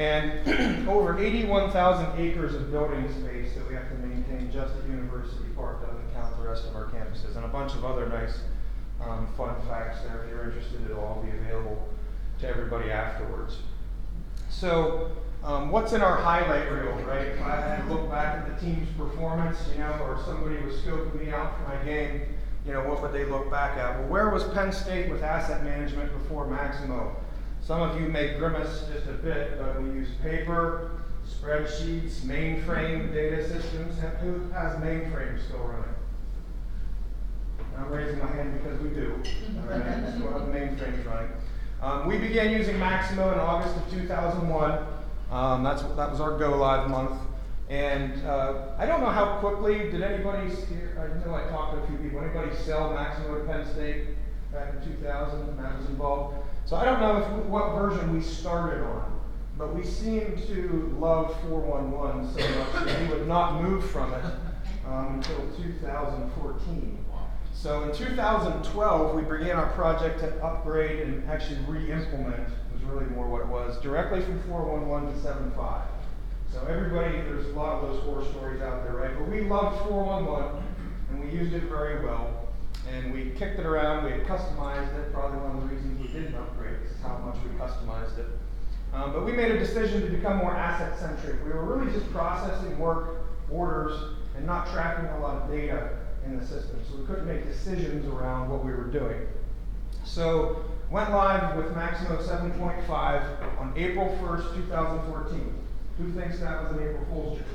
and over 81,000 acres of building space that we have to maintain just at University Park. Doesn't count the rest of our campuses, and a bunch of other nice fun facts there. If you're interested, it'll all be available to everybody afterwards. So what's in our highlight reel, right? If I had to look back at the team's performance, or somebody was scoping me out for my game, what would they look back at? Well, where was Penn State with asset management before Maximo? Some of you may grimace just a bit, but we use paper, spreadsheets, mainframe data systems. Who has mainframes still running? I'm raising my hand because we do. All right, we still have mainframes running. We began using Maximo in August of 2001. That was our go live month. And I don't know how quickly, did anybody, I know I talked to a few people, anybody sell Maximo to Penn State back in 2000? Matt was involved. So I don't know what version we started on, but we seem to love 411 so much that we would not move from it until 2014. So in 2012, we began our project to upgrade and actually re-implement, was really more what it was, directly from 411 to 7.5. So everybody, there's a lot of those horror stories out there, right? But we loved 411, and we used it very well. And we kicked it around, we had customized it, probably one of the reasons we didn't upgrade is how much we customized it. But we made a decision to become more asset-centric. We were really just processing work, orders, and not tracking a lot of data in the system. So we couldn't make decisions around what we were doing. So went live with Maximo 7.5 on April 1st, 2014. Who thinks that was an April Fool's joke?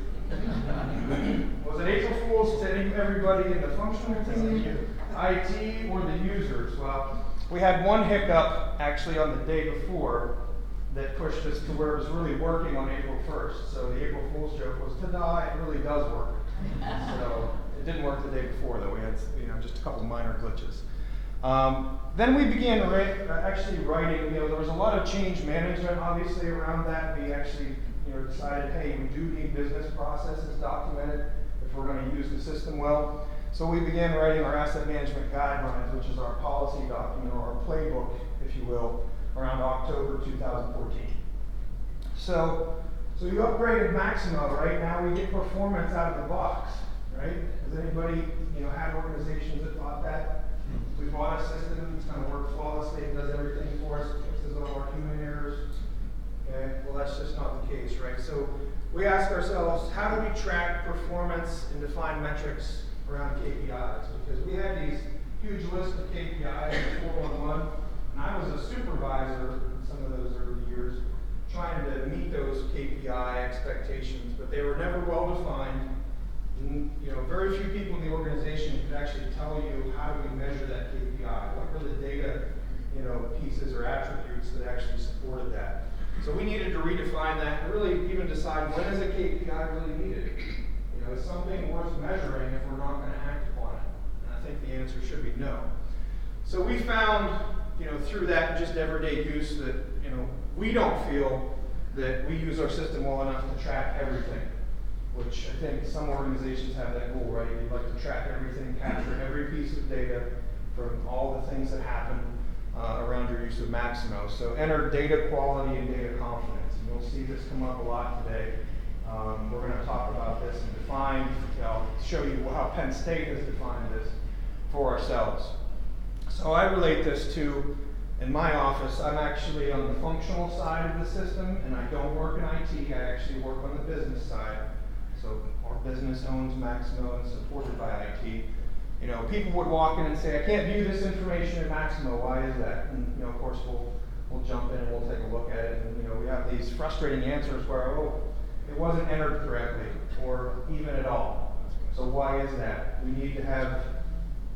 Was it April Fool's to everybody in the functional team, IT, or the users? Well, we had one hiccup actually on the day before that pushed us to where it was really working on April 1st. So the April Fool's joke was, ta-da, it really does work. So it didn't work the day before, though. We had just a couple minor glitches. Then we began actually writing. There was a lot of change management, obviously, around that. We actually decided, hey, we do need business processes documented if we're going to use the system well. So we began writing our asset management guidelines, which is our policy document, or our playbook, if you will, around October 2014. So you upgraded Maximo, right? Now we get performance out of the box, right? Has anybody, had organizations that thought that? We bought a system that's going to work flawlessly, it does everything for us, fixes all our human errors. Okay, well that's just not the case, right? So we ask ourselves, how do we track performance and define metrics around KPIs? Because we had these huge lists of KPIs in 411, and I was a supervisor in some of those early years, trying to meet those KPI expectations, but they were never well defined. Very few people in the organization could actually tell you how do we measure that KPI, what were the data, pieces or attributes that actually supported that. So we needed to redefine that and really even decide when is a KPI really needed. Is something worth measuring if we're not going to act upon it? And I think the answer should be no. So we found, through that just everyday use that, we don't feel that we use our system well enough to track everything, which I think some organizations have that goal, right? You'd like to track everything, capture every piece of data from all the things that happen around your use of Maximo. So enter data quality and data confidence. And you'll see this come up a lot today. We're going to talk about this and define, I'll show you how Penn State has defined this for ourselves. So I relate this to, in my office, I'm actually on the functional side of the system, and I don't work in IT, I actually work on the business side. So our business owns Maximo and supported by IT. People would walk in and say, I can't view this information in Maximo, why is that? And of course we'll jump in and we'll take a look at it, and we have these frustrating answers where, it wasn't entered correctly, or even at all. So why is that? We need to have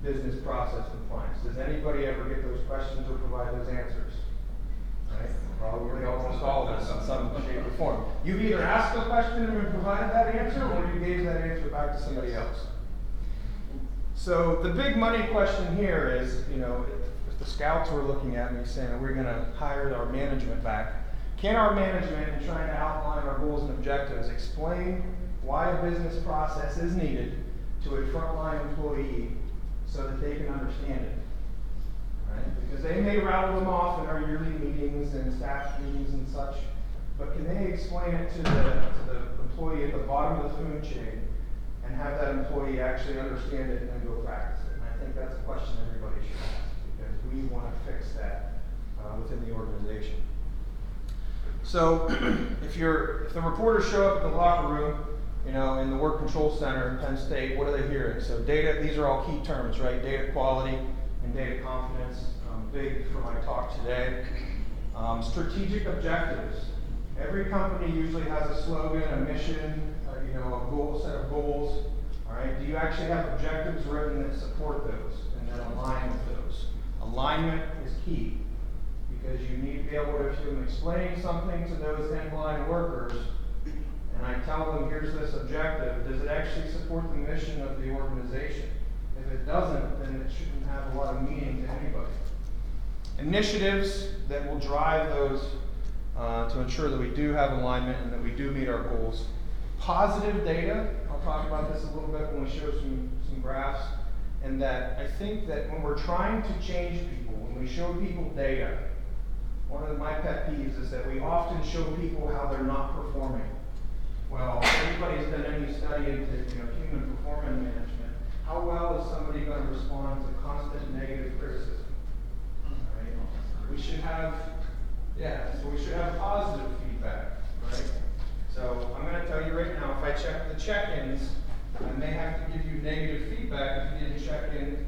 business process compliance. Does anybody ever get those questions or provide those answers? Right? Probably almost all of us in some shape or form. You've either asked a question and provided that answer, or you gave that answer back to somebody else. So the big money question here is, if the scouts were looking at me saying, we're going to hire our management back, can our management, in trying to outline our goals and objectives, explain why a business process is needed to a frontline employee so that they can understand it? Right? Because they may rattle them off in our yearly meetings and staff meetings and such, but can they explain it to the employee at the bottom of the food chain and have that employee actually understand it and then go practice it? And I think that's a question everybody should ask, because we want to fix that within the organization. So if the reporters show up in the locker room, you know, in the work control center in Penn State, what are they hearing? So data, these are all key terms, right? Data quality and data confidence, big for my talk today. Strategic objectives. Every company usually has a slogan, a mission, you know, a goal, set of goals. All right. Do you actually have objectives written that support those and that align with those? Alignment is key, because you need to be able to, if I'm explaining something to those inline workers, and I tell them, here's this objective, does it actually support the mission of the organization? If it doesn't, then it shouldn't have a lot of meaning to anybody. Initiatives that will drive those to ensure that we do have alignment and that we do meet our goals. Positive data, I'll talk about this a little bit when we show some graphs, and that I think that when we're trying to change people, when we show people data, one of my pet peeves is that we often show people how they're not performing. Well, if anybody's done any study into human performance management, how well is somebody going to respond to constant negative criticism? Right? We should have positive feedback, right? So I'm going to tell you right now, if I check the check-ins, I may have to give you negative feedback if you didn't check in,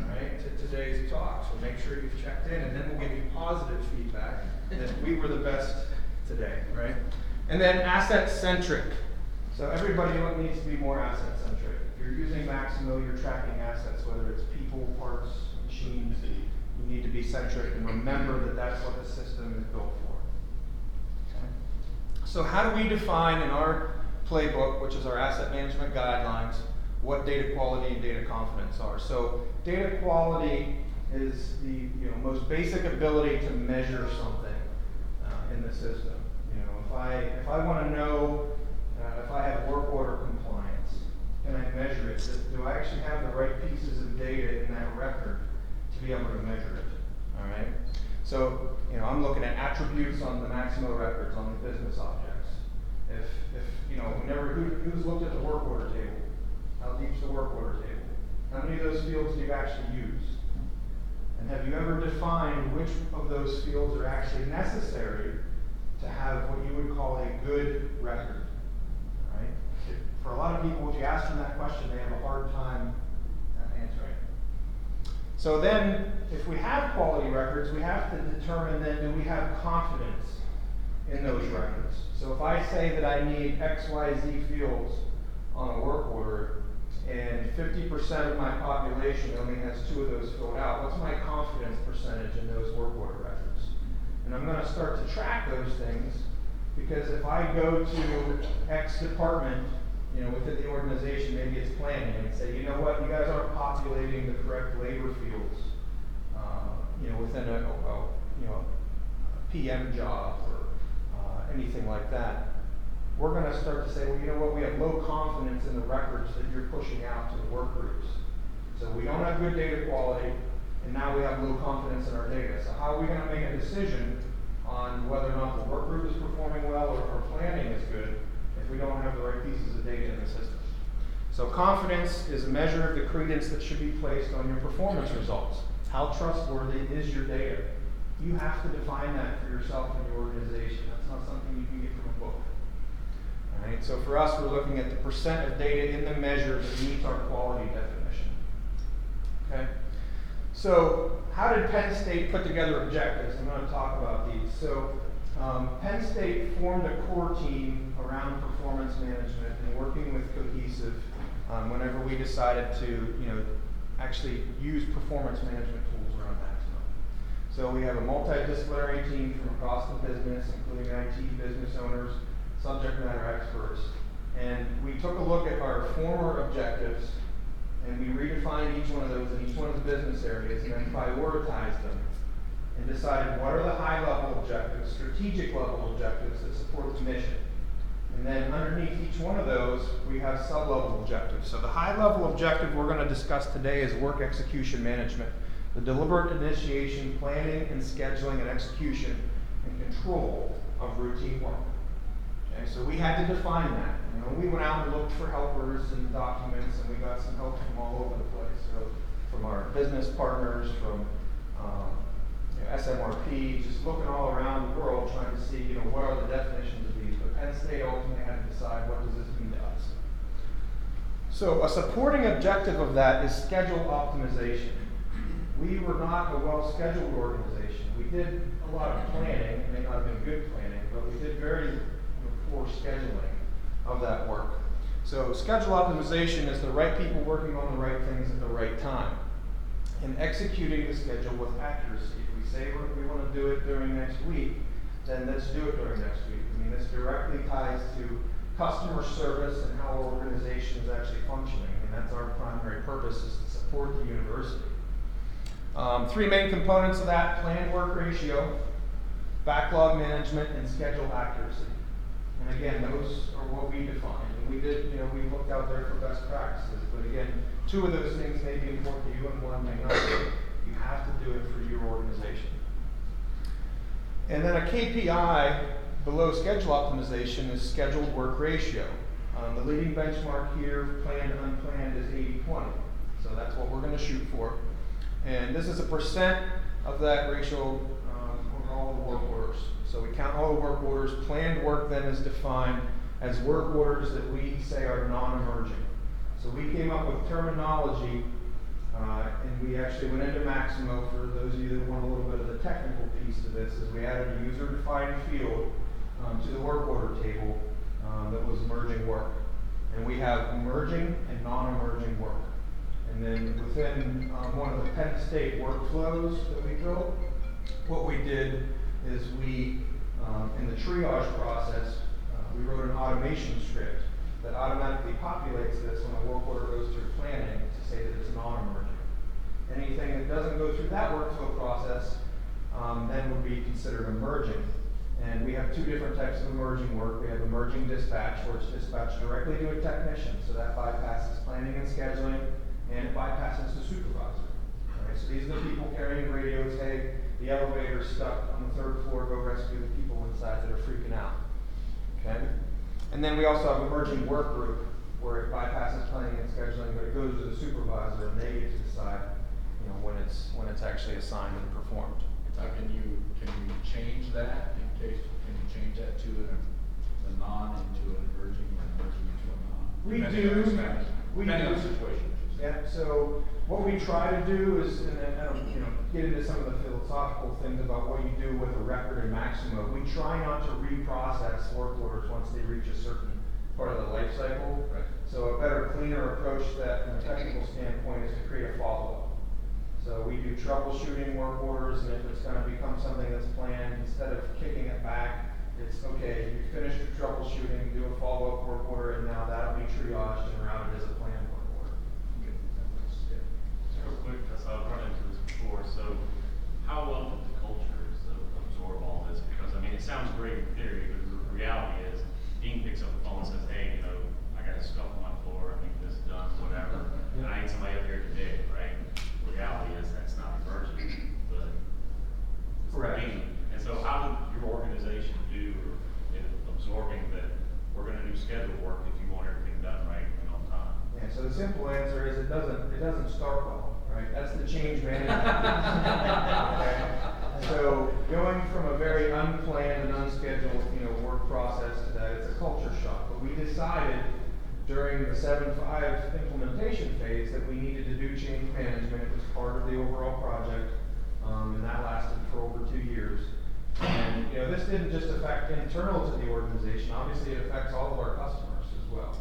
right, to today's talk. So make sure you've checked in, and then we'll give you positive feedback that we were the best today, right? And then asset-centric. So everybody needs to be more asset-centric. If you're using Maximo, you're tracking assets, whether it's people, parts, machines. You need to be centric and remember that that's what the system is built for. Okay? So how do we define in our playbook, which is our asset management guidelines, what data quality and data confidence are? So data quality is the most basic ability to measure something in the system. If I want to know if I have work order compliance, can I measure it? Do I actually have the right pieces of data in that record to be able to measure it? All right. So I'm looking at attributes on the Maximo records on the business objects. If who's looked at the work order table? How deep's the work order table? How many of those fields do you actually use? And have you ever defined which of those fields are actually necessary to have what you would call a good record? Right? For a lot of people, if you ask them that question, they have a hard time answering. So then, if we have quality records, we have to determine then, do we have confidence in those records? So if I say that I need XYZ fields on a work order, and 50% of my population only has 2 of those filled out, what's my confidence percentage in those work order records? And I'm going to start to track those things, because if I go to X department, within the organization, maybe it's planning, and say, you know what, you guys aren't populating the correct labor fields, within a PM job or anything like that. We're going to start to say, well, you know what, we have low confidence in the records that you're pushing out to the work groups. So we don't have good data quality, and now we have low confidence in our data. So how are we going to make a decision on whether or not the work group is performing well or our planning is good if we don't have the right pieces of data in the system? So confidence is a measure of the credence that should be placed on your performance results. How trustworthy is your data? You have to define that for yourself and your organization. That's not something you can get from a book. All right, so for us, we're looking at the percent of data in the measure that meets our quality definition. Okay? So how did Penn State put together objectives? I'm going to talk about these. So Penn State formed a core team around performance management and working with Cohesive whenever we decided to actually use performance management tools around Maximo. So we have a multidisciplinary team from across the business, including IT business owners, subject matter experts, and we took a look at our former objectives, and we redefined each one of those in each one of the business areas, and then prioritized them and decided what are the high-level objectives, strategic level objectives that support the mission. And then underneath each one of those, we have sub-level objectives. So the high-level objective we're going to discuss today is work execution management, the deliberate initiation, planning, and scheduling and execution and control of routine work. so we had to define that. You know, we went out and looked for helpers and documents, and we got some help from all over the place. So from our business partners, from SMRP, just looking all around the world, trying to see, what are the definitions of these. But Penn State ultimately had to decide, what does this mean to us? So a supporting objective of that is schedule optimization. We were not a well-scheduled organization. We did a lot of planning. It may not have been good planning, but we did very poor scheduling of that work. So schedule optimization is the right people working on the right things at the right time and executing the schedule with accuracy. If we say we want to do it during next week, then let's do it during next week. I mean, this directly ties to customer service and how our organization is actually functioning, and that's our primary purpose, is to support the university. Three main components of that: planned work ratio, backlog management, and schedule accuracy. And again, those are what we defined. And we did, we looked out there for best practices. But again, two of those things may be important to you and one may not be. You have to do it for your organization. And then a KPI below schedule optimization is scheduled work ratio. The leading benchmark here, planned and unplanned, is 80-20. So that's what we're going to shoot for. And this is a percent of that ratio over all the work orders. So we count all the work orders. Planned work then is defined as work orders that we say are non-emerging. So we came up with terminology, and we actually went into Maximo. For those of you that want a little bit of the technical piece to this, is we added a user-defined field to the work order table that was emerging work. And we have emerging and non-emerging work. And then within one of the Penn State workflows that we built, what we did is we, in the triage process, we wrote an automation script that automatically populates this when a work order goes through planning to say that it's non-emerging. Anything that doesn't go through that workflow process then would be considered emerging. And we have two different types of emerging work. We have emerging dispatch, where it's dispatched directly to a technician, so that bypasses planning and scheduling, and it bypasses the supervisor. Right? So these are the people carrying radios. Hey, the elevator's stuck on the 3rd floor, go rescue the people inside that are freaking out. Okay? And then we also have emerging work group, where it bypasses planning and scheduling, but it goes to the supervisor, and they get to decide, when it's actually assigned and performed. Can you change that in case? Can you change that to a non into an emerging or emerging into a non? We do. Depending on the situation. Yeah. So what we try to do is, and I don't, get into some of the philosophical things about what you do with a record and maximo. We try not to reprocess work orders once they reach a certain part of the life cycle. Right. So a better, cleaner approach to that from a technical standpoint is to create a follow-up. So we do troubleshooting work orders, and if it's going to become something that's planned, instead of kicking it back, it's okay, you finished your troubleshooting, do a follow-up work order, and now that'll be triaged and routed as a planned work order. Okay. So real quick, because I've run into this before, so how well did the cultures absorb all this? Because, it sounds great in theory, but the reality is, Dean picks up the phone and says, hey, I got a scuff on my floor, I need this done, whatever, and I need somebody up here today, right? The reality is that's not emergent, but it's Correct. Dean. And so how did your organization do in absorbing that we're going to do schedule work if you want everything done right and on time? Yeah, so the simple answer is it doesn't start well, right? That's the change management. Okay? So going from a very unplanned and unscheduled, work process to that, it's a culture shock. But we decided during the 7.5 implementation phase that we needed to do change management. It was part of the overall project, and that lasted for over 2 years. And this didn't just affect internal to the organization. Obviously, it affects all of our customers as well.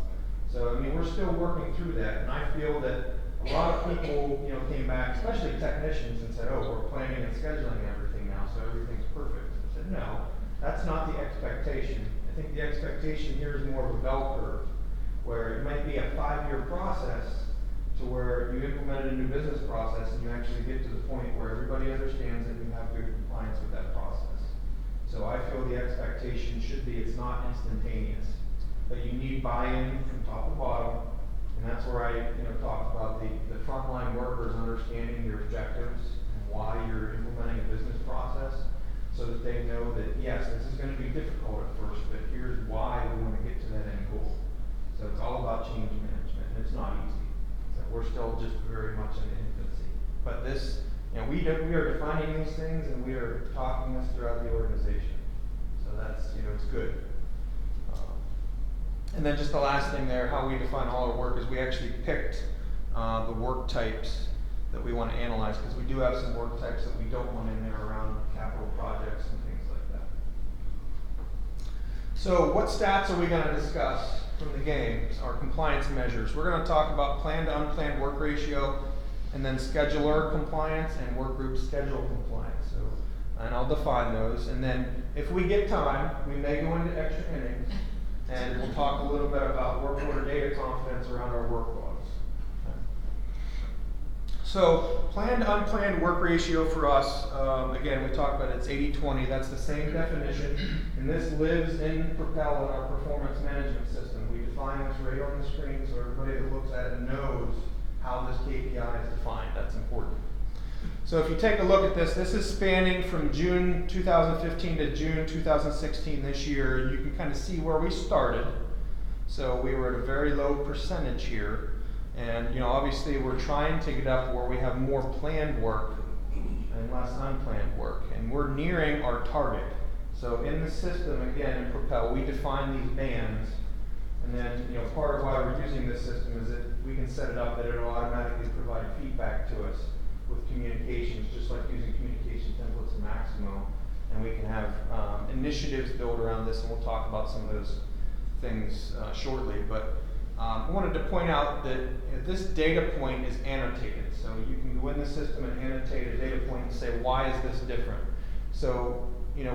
So we're still working through that, and I feel that a lot of people, came back, especially technicians, and said, "Oh, we're planning and scheduling everything now, so everything's perfect." I said, "No, that's not the expectation. I think the expectation here is more of a bell curve, where it might be a 5-year process to where you implemented a new business process and you actually get to the point where everybody understands that you have good compliance with that process." So I feel the expectation should be it's not instantaneous, but you need buy-in from top to bottom, and that's where I talked about the frontline workers understanding your objectives and why you're implementing a business process, so that they know that yes, this is going to be difficult at first, but here's why we we're still just very much in infancy. But this, we are defining these things, and we are talking this throughout the organization. So that's, it's good. And then just the last thing there, how we define all our work is we actually picked the work types that we want to analyze, because we do have some work types that we don't want in there around capital projects and things like that. So what stats are we going to discuss from the games? Our compliance measures. We're going to talk about planned to unplanned work ratio, and then scheduler compliance and work group schedule compliance. So, and I'll define those. And then if we get time, we may go into extra innings, and we'll talk a little bit about work order data confidence around our work logs. So planned to unplanned work ratio for us, again, we talked about it's 80-20. That's the same definition, and this lives in Propel in our performance management system. We define this right on the screen so everybody that looks at it knows how this KPI is defined. That's important. So if you take a look at this, this is spanning from June 2015 to June 2016 this year, and you can kind of see where we started. So we were at a very low percentage here. And obviously we're trying to get up where we have more planned work and less unplanned work. And we're nearing our target. So in the system, again, in Propel, we define these bands. And then, part of why we're using this system is that we can set it up that it'll automatically provide feedback to us with communications, just like using communication templates in Maximo. And we can have initiatives built around this, and we'll talk about some of those things shortly. But I wanted to point out that this data point is annotated. So you can go in the system and annotate a data point and say, why is this different? So,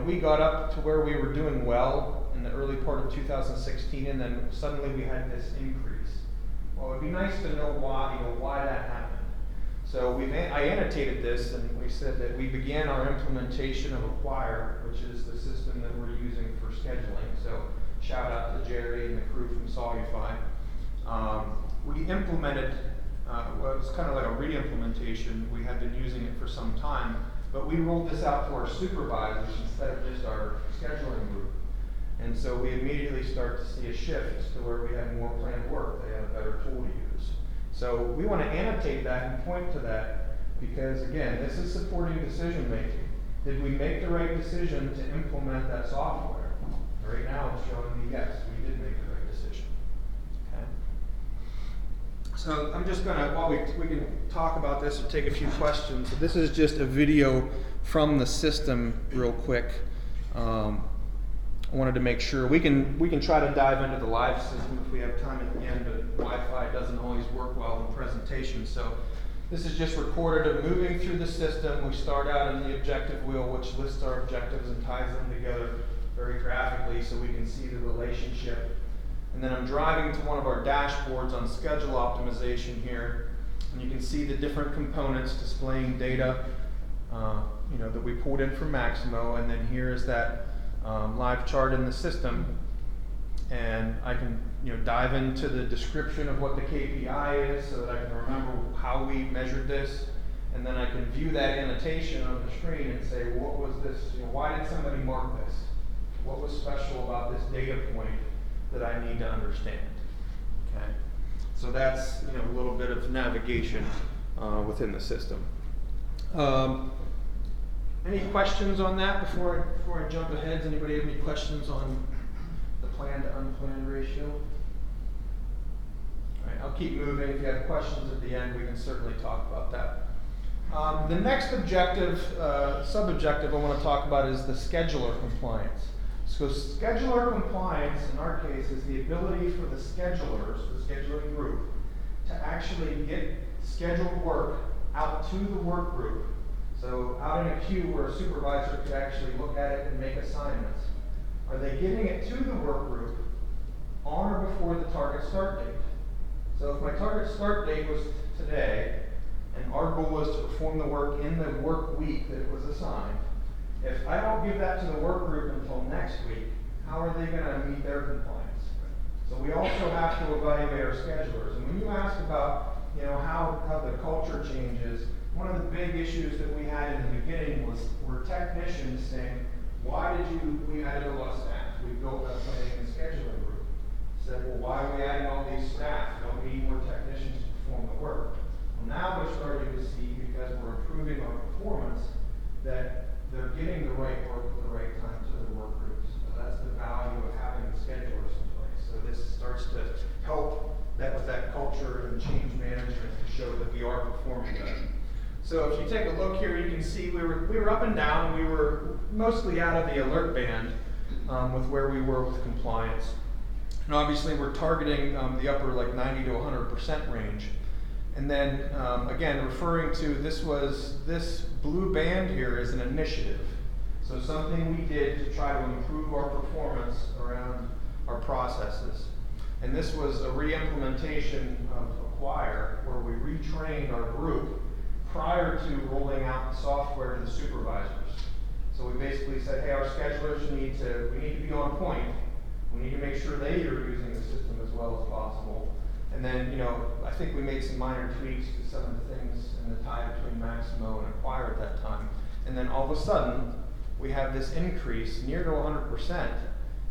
we got up to where we were doing well in the early part of 2016, and then suddenly we had this increase. Well, it'd be nice to know why that happened. So I annotated this, and we said that we began our implementation of Acquire, which is the system that we're using for scheduling. So shout out to Jerry and the crew from Solufy. We implemented, well, it was kind of like a re-implementation. We had been using it for some time, but we rolled this out to our supervisors instead of just our scheduling group. And so we immediately start to see a shift to where we have more planned work. They have a better tool to use. So we want to annotate that and point to that because, again, this is supporting decision making. Did we make the right decision to implement that software? Right now it's showing me yes, we did make the right decision. Okay. So I'm just going to, while we can talk about this or take a few questions. So this is just a video from the system real quick. I wanted to make sure we can try to dive into the live system if we have time at the end, but Wi-Fi doesn't always work well in presentations. So this is just recorded of moving through the system. We start out in the objective wheel, which lists our objectives and ties them together very graphically so we can see the relationship. And then I'm driving to one of our dashboards on schedule optimization here, and you can see the different components displaying data that we pulled in from Maximo, and then here is that live chart in the system, and I can dive into the description of what the KPI is so that I can remember how we measured this, and then I can view that annotation on the screen and say, what was this, why did somebody mark this? What was special about this data point that I need to understand? Okay, so that's a little bit of navigation within the system. Any questions on that before I jump ahead? Does anybody have any questions on the planned to unplanned ratio? All right, I'll keep moving. If you have questions at the end, we can certainly talk about that. The next objective, sub-objective I want to talk about is the scheduler compliance. So scheduler compliance, in our case, is the ability for the schedulers, the scheduling group, to actually get scheduled work out to the work group. So out in a queue where a supervisor could actually look at it and make assignments. Are they getting it to the work group on or before the target start date? So if my target start date was today, and our goal was to perform the work in the work week that it was assigned, if I don't give that to the work group until next week, how are they going to meet their compliance? So we also have to evaluate our schedulers. And when you ask about how the culture changes, one of the big issues that we had in the beginning were technicians saying, we added a lot of staff. We built a planning and scheduling group. Said, well, why are we adding all these staff? Don't we need more technicians to perform the work? So if you take a look here, you can see we were up and down. We were mostly out of the alert band with where we were with compliance. And obviously we're targeting the upper like 90 to 100% range. And then again, referring to this blue band here is an initiative. So something we did to try to improve our performance around our processes. And this was a re-implementation of Acquire where we retrained our group prior to rolling out the software to the supervisors. So we basically said, hey, our schedulers need to be on point. We need to make sure they are using the system as well as possible. And then, you know, I think we made some minor tweaks to some of the things in the tie between Maximo and Acquire at that time. And then all of a sudden, we have this increase near to 100%.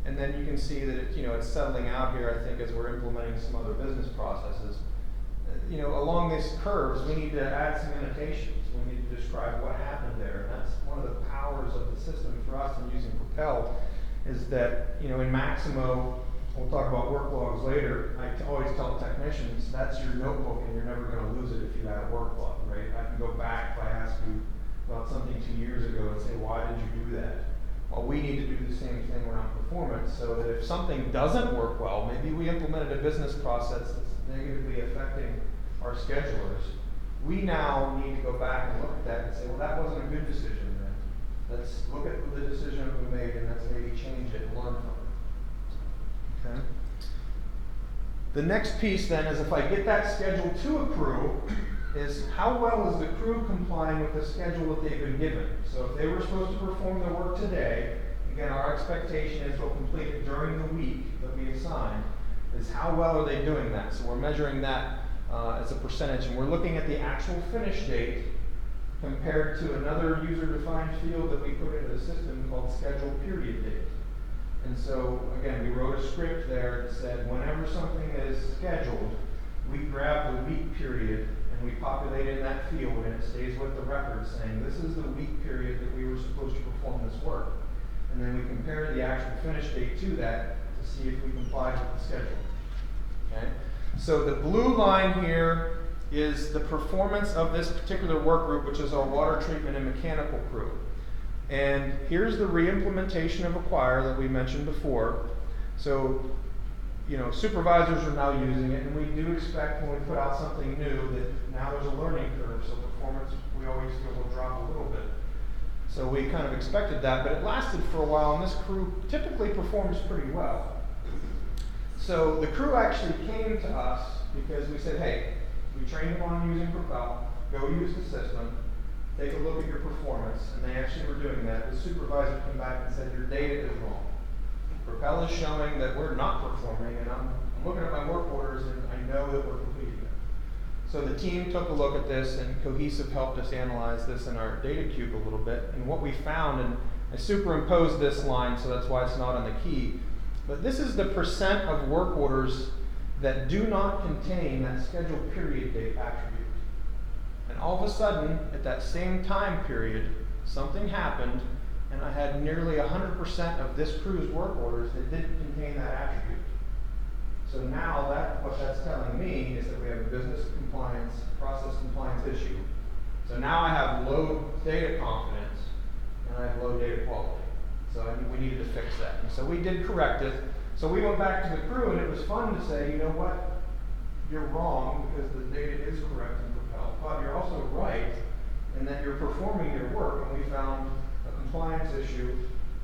And then you can see that it's settling out here, I think, as we're implementing some other business processes. Along these curves, we need to add some annotations. We need to describe what happened there. And that's one of the powers of the system for us in using Propel, is that, in Maximo, we'll talk about work logs later. I always tell technicians, that's your notebook and you're never going to lose it if you add a work log, right? I can go back if I ask you about something 2 years ago and say, why did you do that? Well, we need to do the same thing around performance so that if something doesn't work well, maybe we implemented a business process that's negatively affecting our schedulers, we now need to go back and look at that and say, well, that wasn't a good decision then. Let's look at the decision we made and let's maybe change it and learn from it. Okay. The next piece then is if I get that schedule to a crew, is how well is the crew complying with the schedule that they've been given. So if they were supposed to perform their work today, again, our expectation is they'll complete it during the week that we assign, is how well are they doing that. So we're measuring that as a percentage, and we're looking at the actual finish date compared to another user-defined field that we put into the system called schedule period date. And so, again, we wrote a script there that said whenever something is scheduled, we grab the week period and we populate in that field, and it stays with the record saying this is the week period that we were supposed to perform this work. And then we compare the actual finish date to that to see if we complied with the schedule. Okay? So the blue line here is the performance of this particular work group, which is our water treatment and mechanical crew. And here's the re-implementation of Acquire that we mentioned before. So, supervisors are now using it, and we do expect when we put out something new that now there's a learning curve, so performance we always feel will drop a little bit. So we kind of expected that, but it lasted for a while, and this crew typically performs pretty well. So the crew actually came to us because we said, hey, we trained them on using Propel, go use the system, take a look at your performance, and they actually were doing that. The supervisor came back and said, your data is wrong. Propel is showing that we're not performing, and I'm looking at my work orders and I know that we're completing them. So the team took a look at this, and Cohesive helped us analyze this in our data cube a little bit. And what we found, and I superimposed this line, so that's why it's not on the key, but this is the percent of work orders that do not contain that scheduled period date attribute. And all of a sudden, at that same time period, something happened, and I had nearly 100% of this crew's work orders that didn't contain that attribute. So now what that's telling me is that we have a business compliance, process compliance issue. So now I have low data confidence, and I have low data quality. So we needed to fix that. And so we did correct it. So we went back to the crew, and it was fun to say, you know what, you're wrong because the data is correct in Propel, but you're also right in that you're performing your work, and we found a compliance issue.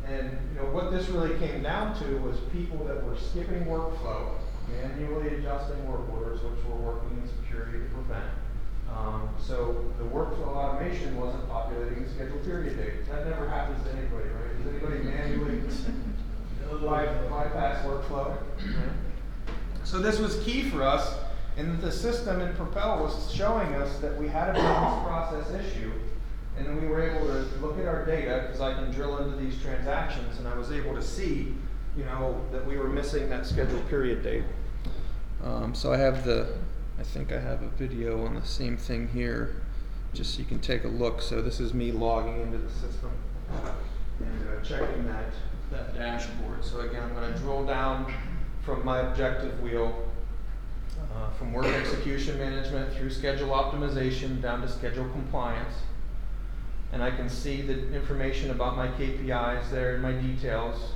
And what this really came down to was people that were skipping workflow, manually adjusting work orders, which we're working in security to prevent. So the workflow automation wasn't populating the scheduled period date. That never happens to anybody, right? Does anybody manually bypass workflow? So this was key for us, in that the system in Propel was showing us that we had a business process issue, and then we were able to look at our data, because I can drill into these transactions, and I was able to see, that we were missing that scheduled period date. So I think I have a video on the same thing here, just so you can take a look. So this is me logging into the system and checking that dashboard. So again, I'm going to drill down from my objective wheel from work execution management through schedule optimization down to schedule compliance. And I can see the information about my KPIs there in my details.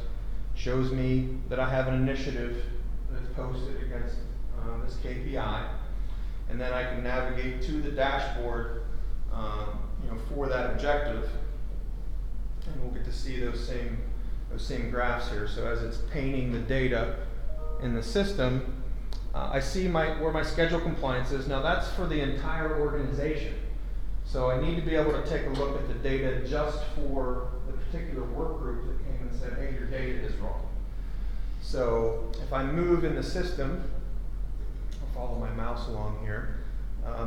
Shows me that I have an initiative that's posted against this KPI. And then I can navigate to the dashboard for that objective. And we'll get to see those same graphs here. So as it's painting the data in the system, I see where my schedule compliance is. Now that's for the entire organization. So I need to be able to take a look at the data just for the particular work group that came and said, hey, your data is wrong. So if I move in the system, I'll follow my mouse along here.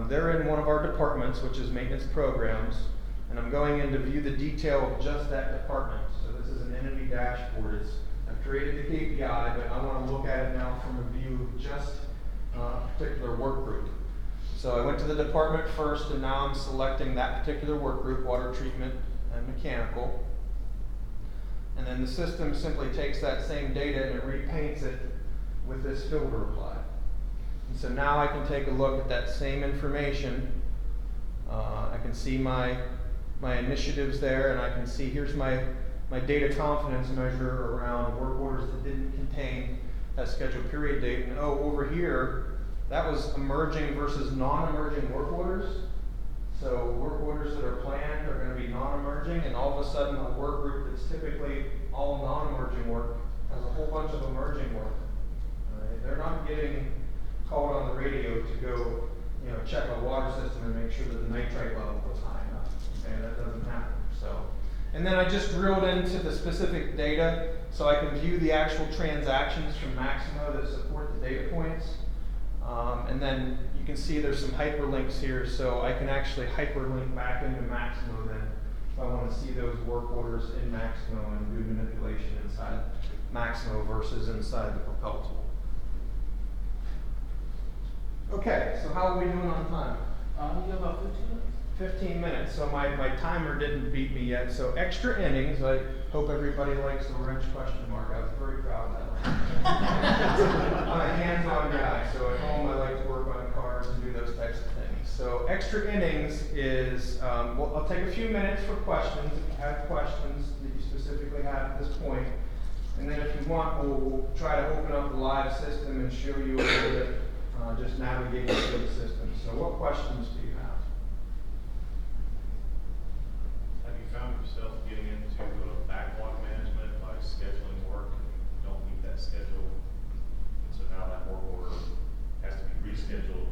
They're in one of our departments, which is maintenance programs, and I'm going in to view the detail of just that department. So this is an entity dashboard. I've created the KPI, but I want to look at it now from a view of just a particular work group. So I went to the department first, and now I'm selecting that particular work group, water treatment and mechanical. And then the system simply takes that same data and it repaints it with this filter applied. And so now I can take a look at that same information. I can see my initiatives there, and I can see here's my data confidence measure around work orders that didn't contain that scheduled period date. And over here, that was emerging versus non-emerging work orders. So work orders that are planned are going to be non-emerging, and all of a sudden a work group that's typically all non-emerging work has a whole bunch of emerging work. Right? They're not getting called on the radio to go, check a water system and make sure that the nitrate level was high enough. Okay, that doesn't happen. So, and then I just drilled into the specific data so I can view the actual transactions from Maximo that support the data points. And then you can see there's some hyperlinks here, so I can actually hyperlink back into Maximo then if I want to see those work orders in Maximo and do manipulation inside Maximo versus inside the Propel tool. Okay, so how are we doing on time? You have about 15 minutes. 15 minutes, so my timer didn't beat me yet. So extra innings, I hope everybody likes the wrench question mark. I was very proud of that one. I'm a hands-on guy, so at home I like to work on cars and do those types of things. So extra innings is, I'll take a few minutes for questions, if you have questions that you specifically have at this point. And then if you want, we'll try to open up the live system and show you a little bit, just navigating through the system. So what questions do you have? Have you found yourself getting into backlog management by scheduling work and you don't meet that schedule? And so now that work order has to be rescheduled,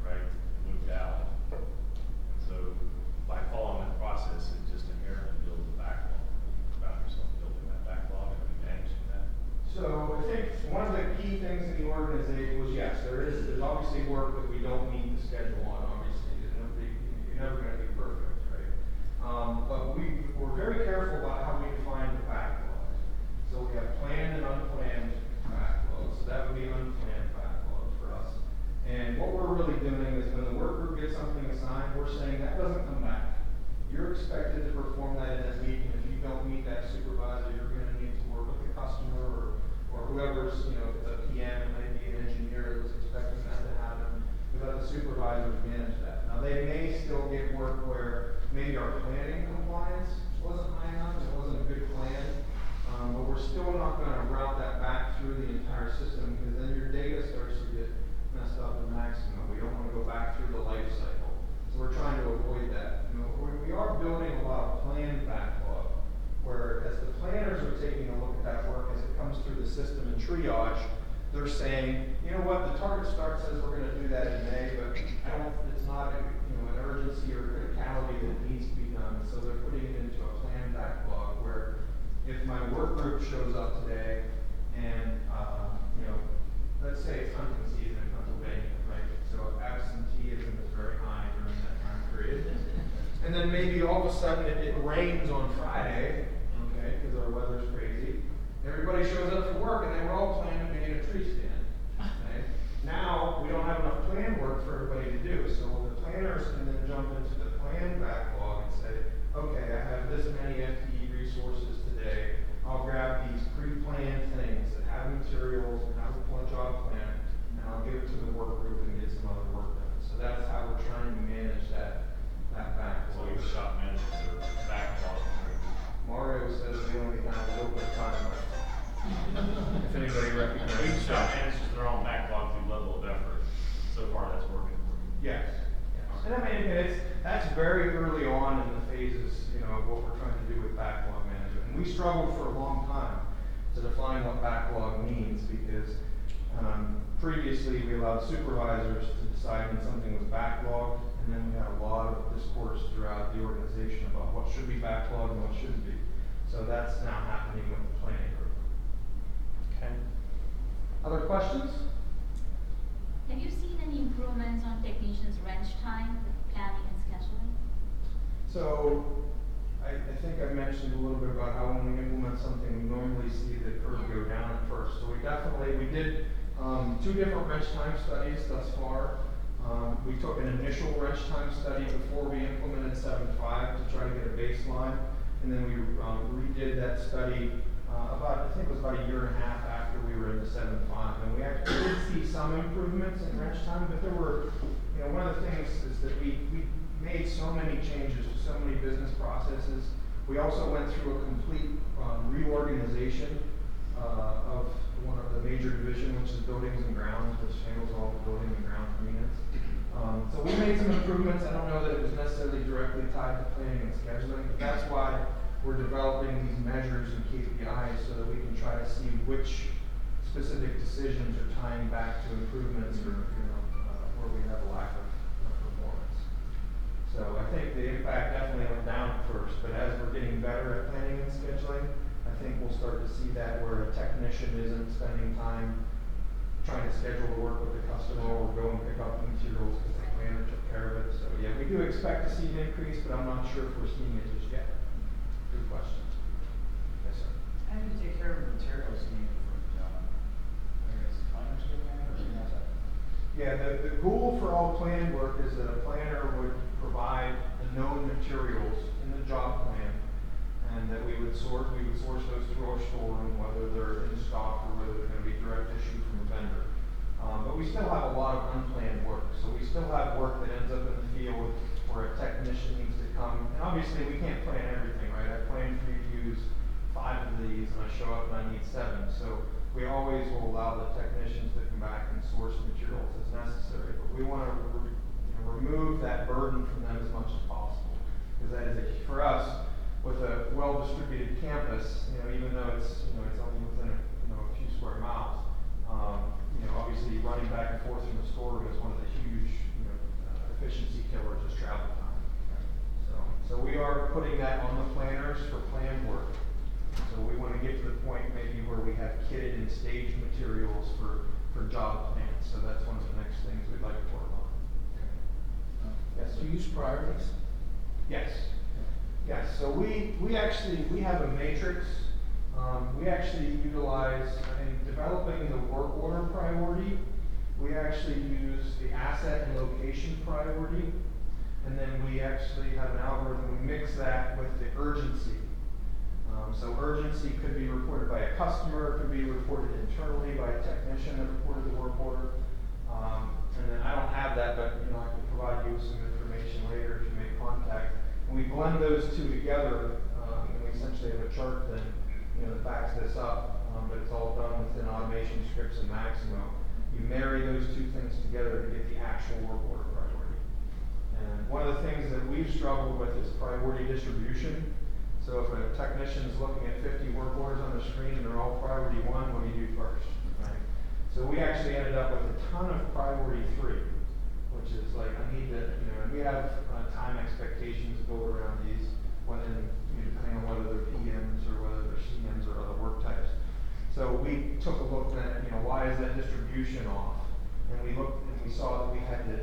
right, and moved out. And so by following that process, it just inherently builds a backlog. You found yourself building that backlog and managing that. So I think one of the key things in the organization was, yes, there's obviously work that we don't meet the schedule on, obviously. You're never going to be perfect, right? But we're very careful about how we define the backlog. So we have planned and unplanned backlog. So that would be unplanned backlog for us. And what we're really doing is when the work group gets something assigned, we're saying that doesn't come back. You're expected to perform that in that meeting. If you don't meet that supervisor, you're going to need to work with the customer or whoever's, if it's a PM, it may be an engineer that's expecting that to happen. We let the supervisors manage that. Now they may still get work where maybe our planning compliance wasn't high enough, it wasn't a good plan, but we're still not going to route that back through the entire system because then your data starts to get messed up in Maximo. We don't want to go back through the life cycle. So we're trying to avoid that. We are building a lot of planned backlog, where as the planners are taking a look at that work as it comes through the system and triage, they're saying, you know what, the target start says we're going to do that in May, but it's not an urgency or criticality that needs to be done. So they're putting it into a planned backlog where if my work group shows up today and, let's say it's hunting season in Pennsylvania, right? So absenteeism is very high during that time period. And then maybe all of a sudden it rains on Friday, okay, because our weather's crazy. Everybody shows up for work and they were all planning to be in a tree stand. Okay? Now we don't have enough plan work for everybody to do, so the planners can then jump into the plan backlog and say, okay, I have this many FTE resources today. I'll grab these pre-planned things that have materials and have a job plan, and I'll give it to the work group Each shop manages their own backlog through level of effort. So far, that's working for you. Yes. And I mean, that's very early on in the phases, of what we're trying to do with backlog management. And we struggled for a long time to define what backlog means because previously we allowed supervisors to decide when something was backlogged, and then we had a lot of discourse throughout the organization about what should be backlogged and what shouldn't be. So that's now happening with the planning group. Okay. Other questions? Have you seen any improvements on technicians' wrench time with planning and scheduling? So, I think I mentioned a little bit about how when we implement something, we normally see the curve go down at first. So we did 2 different wrench time studies thus far. We took an initial wrench time study before we implemented 7.5 to try to get a baseline. And then we redid that study I think it was about a year and a half after we were into 7.5. And we actually did see some improvements in wrench time, but there were, one of the things is that we made so many changes to so many business processes. We also went through a complete reorganization of one of the major division, which is buildings and grounds, which handles all the building and ground units. So we made some improvements. I don't know that it was necessarily directly tied to planning and scheduling, but that's why we're developing these measures and KPIs so that we can try to see which specific decisions are tying back to improvements or where we have a lack of performance. So I think the impact definitely went down at first, but as we're getting better at planning and scheduling, I think we'll start to see that where a technician isn't spending time trying to schedule the work with the customer or go and pick up the materials because the planner took care of it. So yeah, we do expect to see an increase, but I'm not sure if we're seeing it just yet. Good question. Yes, sir. How do you take care of materials needed for the job? I guess planners do that, or how's that? Yeah, the goal for all planned work is that a planner would provide the known materials in the job plan, and that we would source those through our storeroom, whether they're in stock or whether they're going to be direct issue from a vendor. But we still have a lot of unplanned work, so we still have work that ends up in the field where a technician needs to come. And obviously, we can't plan everything, right? I plan for you to use 5 of these, and I show up and I need 7. So we always will allow the technicians to come back and source materials as necessary. But we want to remove that burden from them as much as possible, because that is for us, with a well-distributed campus, even though it's only within a few square miles, obviously running back and forth from the storeroom is one of the huge, efficiency killers is travel time. So we are putting that on the planners for planned work. So we want to get to the point maybe where we have kitted and staged materials for job plans. So that's one of the next things we'd like to work on. Yes. Do you use priorities? Yes. Yes. So we have a matrix. We actually utilize, in developing the work order priority, we actually use the asset and location priority, and then we actually have an algorithm. We mix that with the urgency. So urgency could be reported by a customer, it could be reported internally by a technician that reported the work order. And then I don't have that, but I can provide you with some information later if you make contact. And we blend those two together, and we essentially have a chart then that backs this up, but it's all done within automation scripts and Maximo. You marry those 2 things together to get the actual work order priority. And one of the things that we've struggled with is priority distribution. So if a technician is looking at 50 work orders on the screen and they're all priority 1, what do you do first? Right? So we actually ended up with a ton of priority 3, which is like, I need to, and we have time expectations built around these, depending on whether they're PMs or whether they're CMs or other work types. So we took a look at, why is that distribution off? And we looked and we saw that we had to,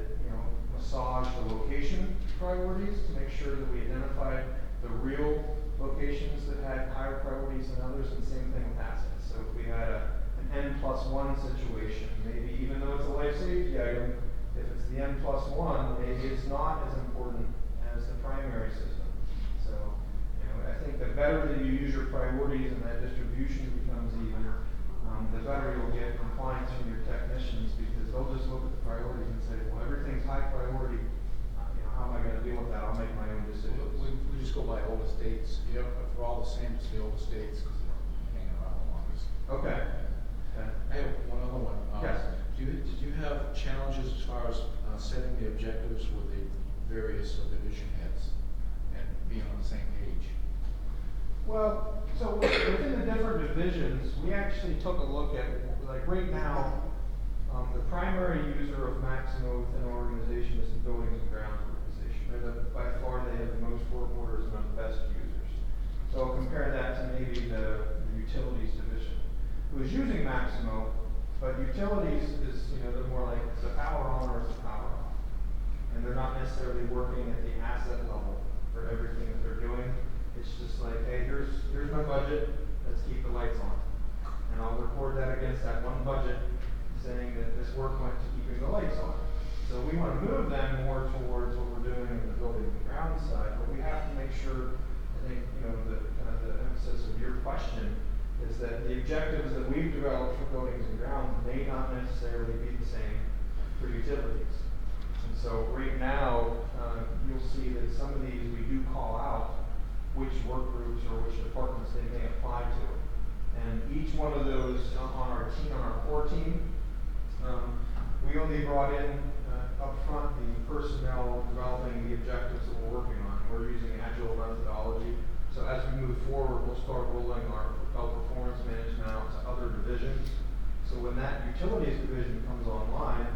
massage the location priorities to make sure that we identified the real locations that had higher priorities than others, and same thing with assets. So if we had an N+1 situation, maybe even though it's a life safety item, if it's the N+1, maybe it's not as important as the primary system. So, I think the better that you use your priorities and that distribution becomes even, the better you'll get compliance from your technicians, because they'll just look at the priorities and say, well, everything's high priority. How am I going to deal with that? I'll make my own decisions. We just go by old estates. Yep. If we're all the same, it's the old estates because they're hanging around the longest. Okay. I have setting the objectives with the various division heads and being on the same page? Well, so within the different divisions, we actually took a look at, like right now, the primary user of Maximo within an organization is the buildings and grounds organization. By far, they have the most work orders and the best users. So compare that to maybe the utilities division, who is using Maximo, but utilities is, they're more like it's a power on or it's a power off. And they're not necessarily working at the asset level for everything that they're doing. It's just like, hey, here's my budget, let's keep the lights on. And I'll record that against that one budget, saying that this work went to keeping the lights on. So we want to move them more towards what we're doing in the building and ground side, but we have to make sure, I think, the kind of the emphasis of your question is that the objectives that we've developed for buildings and grounds may not necessarily be the same for utilities. And so right now, you'll see that some of these we do call out which work groups or which departments they may apply to. And each one of those on our team, on our core team, we only brought in up front the personnel developing the objectives that we're working on. We're using agile methodology. So as we move forward, we'll start rolling our performance management out to other divisions. So when that utilities division comes online,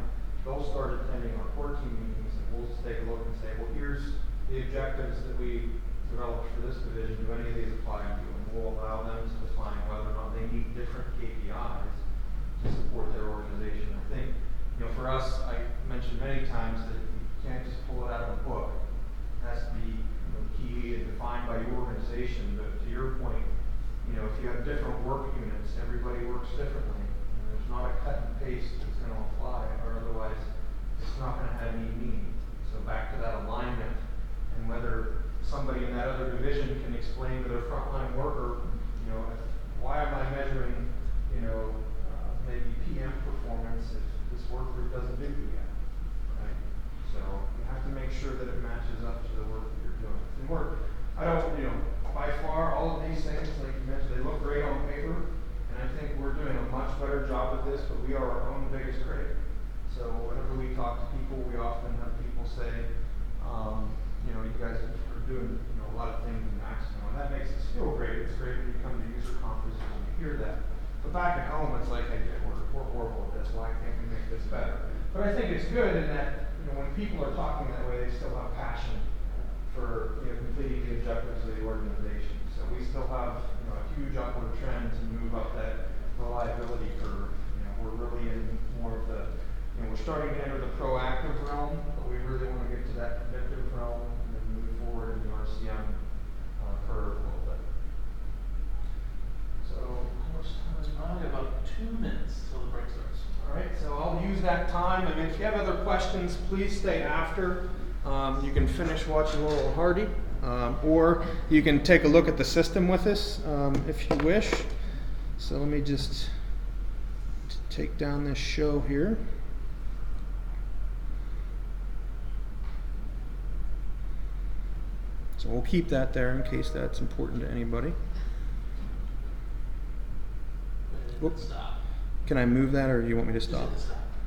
they'll start attending our core team meetings, and we'll take a look and say, well, here's the objectives that we developed for this division. Do any of these apply to you? And we'll allow them to define whether or not they meet different KPIs to support their organization. I think, for us, I mentioned many times that you can't just pull it out of a book. It has to be key and defined by your organization. But to your point, if you have different work units, everybody works differently. And there's not a cut and paste that's going to apply, or otherwise it's not going to have any meaning. So back to that alignment, and whether somebody in that other division can explain to their frontline worker, why am I measuring, maybe PM performance if this work group doesn't do PM, right? So you have to make sure that it matches up to the work that you're doing. And by far, all of these things, like you mentioned, they look great on paper, and I think we're doing a much better job at this, but we are our own biggest critic. So whenever we talk to people, we often have people say, you guys are doing a lot of things in Maximo, and that makes us feel great. It's great when you come to user conferences and you hear that. But back at home, it's like, hey, we're horrible at this. Why can't we make this better? But I think it's good in that when people are talking that way, they still have passion for completing the objectives of the organization. So we still have a huge upward trend to move up that reliability curve. We're really in more of the we're starting to enter the proactive realm, but we really want to get to that predictive realm and then move forward in the RCM curve a little bit. So how much time is I have about 2 minutes till the break starts. all right, so I'll use that time. I mean, if you have other questions, please stay after. You can finish watching Laurel and Hardy, or you can take a look at the system with us if you wish. So let me just take down this show here. So we'll keep that there in case that's important to anybody. Whoop. Stop. Can I move that, or do you want me to Just stop? hit the stop.